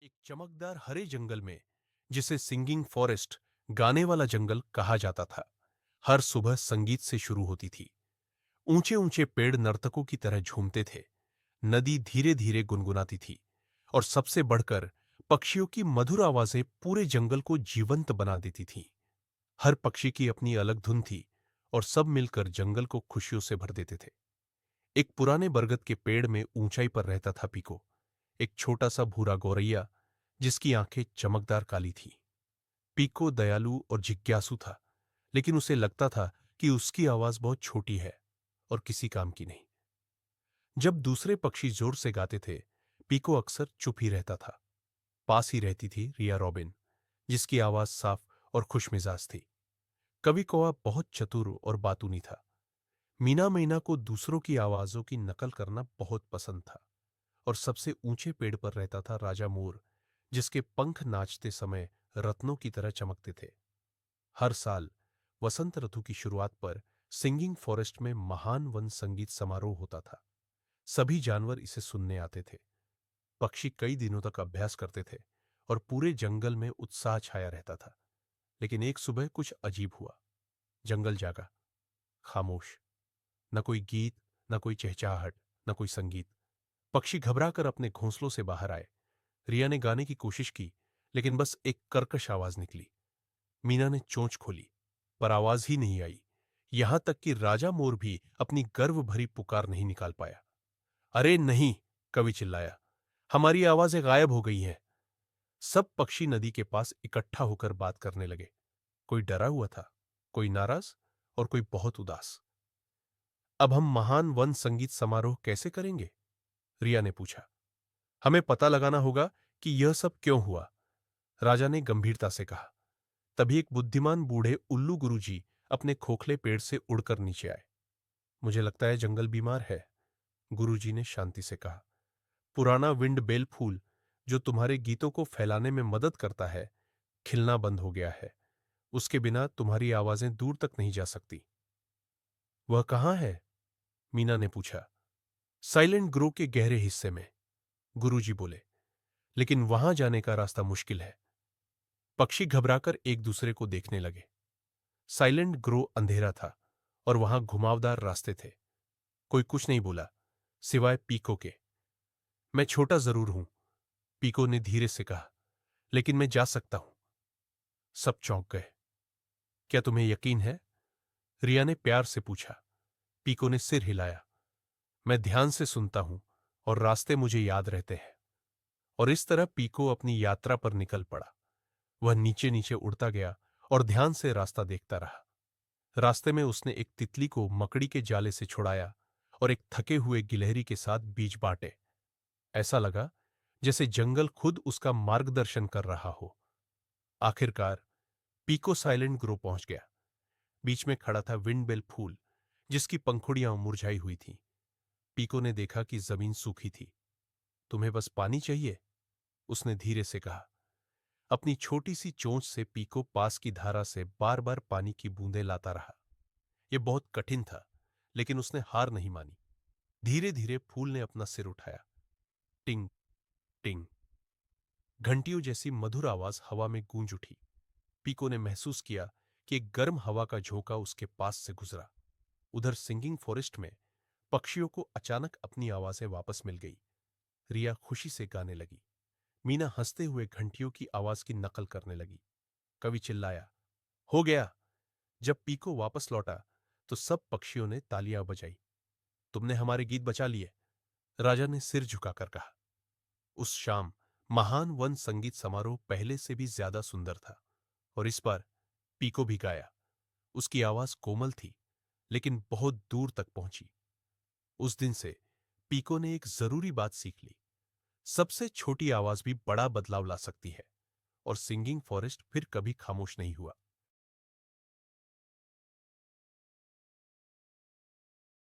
एक चमकदार हरे जंगल में, जिसे सिंगिंग फॉरेस्ट, गाने वाला जंगल कहा जाता था, हर सुबह संगीत से शुरू होती थी। ऊंचे ऊंचे पेड़ नर्तकों की तरह झूमते थे, नदी धीरे धीरे गुनगुनाती थी, और सबसे बढ़कर पक्षियों की मधुर आवाजें पूरे जंगल को जीवंत बना देती थीं। हर पक्षी की अपनी अलग धुन थी, और सब मिलकर जंगल को खुशियों से भर देते थे। एक पुराने बरगद के पेड़ में ऊंचाई पर रहता था पीको, एक छोटा सा भूरा गौरैया जिसकी आंखें चमकदार काली थीं। पीको दयालु और जिज्ञासु था, लेकिन उसे लगता था कि उसकी आवाज बहुत छोटी है और किसी काम की नहीं। जब दूसरे पक्षी जोर से गाते थे, पीको अक्सर चुप ही रहता था। पास ही रहती थी रिया रॉबिन, जिसकी आवाज साफ और खुशमिजाज थी। कवि कौआ बहुत चतुर और बातूनी था। मीना मैना को दूसरों की आवाजों की नकल करना बहुत पसंद था। और सबसे ऊंचे पेड़ पर रहता था राजा मोर, जिसके पंख नाचते समय रत्नों की तरह चमकते थे। हर साल वसंत ऋतु की शुरुआत पर सिंगिंग फॉरेस्ट में महान वन संगीत समारोह होता था। सभी जानवर इसे सुनने आते थे। पक्षी कई दिनों तक अभ्यास करते थे, और पूरे जंगल में उत्साह छाया रहता था। लेकिन एक सुबह कुछ अजीब हुआ। जंगल जागा, खामोश। न कोई गीत, न कोई चहचहाहट, न कोई संगीत। पक्षी घबराकर अपने घोंसलों से बाहर आए। रिया ने गाने की कोशिश की, लेकिन बस एक कर्कश आवाज निकली। मीना ने चोंच खोली, पर आवाज ही नहीं आई। यहां तक कि राजा मोर भी अपनी गर्व भरी पुकार नहीं निकाल पाया। अरे नहीं, कवि चिल्लाया, हमारी आवाजें गायब हो गई हैं। सब पक्षी नदी के पास इकट्ठा होकर बात करने लगे। कोई डरा हुआ था, कोई नाराज, और कोई बहुत उदास। अब हम महान वन संगीत समारोह कैसे करेंगे? रिया ने पूछा। हमें पता लगाना होगा कि यह सब क्यों हुआ, राजा ने गंभीरता से कहा। तभी एक बुद्धिमान बूढ़े उल्लू गुरुजी अपने खोखले पेड़ से उड़कर नीचे आए। मुझे लगता है जंगल बीमार है, गुरुजी ने शांति से कहा। पुराना विंड बेल फूल, जो तुम्हारे गीतों को फैलाने में मदद करता है, खिलना बंद हो गया है। उसके बिना तुम्हारी आवाजें दूर तक नहीं जा सकती। वह कहाँ है? मीना ने पूछा। साइलेंट ग्रो के गहरे हिस्से में, गुरुजी बोले, लेकिन वहां जाने का रास्ता मुश्किल है। पक्षी घबराकर एक दूसरे को देखने लगे। साइलेंट ग्रो अंधेरा था, और वहां घुमावदार रास्ते थे। कोई कुछ नहीं बोला, सिवाय पीको के। मैं छोटा जरूर हूं, पीको ने धीरे से कहा, लेकिन मैं जा सकता हूं। सब चौंक गए। क्या तुम्हें यकीन है? रिया ने प्यार से पूछा। पीको ने सिर हिलाया। मैं ध्यान से सुनता हूं, और रास्ते मुझे याद रहते हैं। और इस तरह पीको अपनी यात्रा पर निकल पड़ा। वह नीचे नीचे उड़ता गया और ध्यान से रास्ता देखता रहा। रास्ते में उसने एक तितली को मकड़ी के जाले से छुड़ाया, और एक थके हुए गिलहरी के साथ बीज बांटे। ऐसा लगा जैसे जंगल खुद उसका मार्गदर्शन कर रहा हो। आखिरकार पीको साइलेंट ग्रो पहुंच गया। बीच में खड़ा था विंडबेल फूल, जिसकी पंखुड़ियां मुरझाई हुई थीं। पीको ने देखा कि जमीन सूखी थी। तुम्हें बस पानी चाहिए, उसने धीरे से कहा। अपनी छोटी सी चोंच से पीको पास की धारा से बार बार पानी की बूंदें लाता रहा। यह बहुत कठिन था, लेकिन उसने हार नहीं मानी। धीरे धीरे फूल ने अपना सिर उठाया। टिंग टिंग, घंटियों जैसी मधुर आवाज हवा में गूंज उठी। पीको ने महसूस किया कि एक गर्म हवा का झोंका उसके पास से गुजरा। उधर सिंगिंग फॉरेस्ट में पक्षियों को अचानक अपनी आवाजें वापस मिल गई। रिया खुशी से गाने लगी। मीना हंसते हुए घंटियों की आवाज की नकल करने लगी। कवि चिल्लाया, हो गया। जब पीको वापस लौटा, तो सब पक्षियों ने तालियां बजाई। तुमने हमारे गीत बचा लिए, राजा ने सिर झुकाकर कहा। उस शाम महान वन संगीत समारोह पहले से भी ज्यादा सुंदर था, और इस बार पीको भी गाया। उसकी आवाज कोमल थी, लेकिन बहुत दूर तक पहुंची। उस दिन से पीको ने एक जरूरी बात सीख ली। सबसे छोटी आवाज भी बड़ा बदलाव ला सकती है, और सिंगिंग फॉरेस्ट फिर कभी खामोश नहीं हुआ।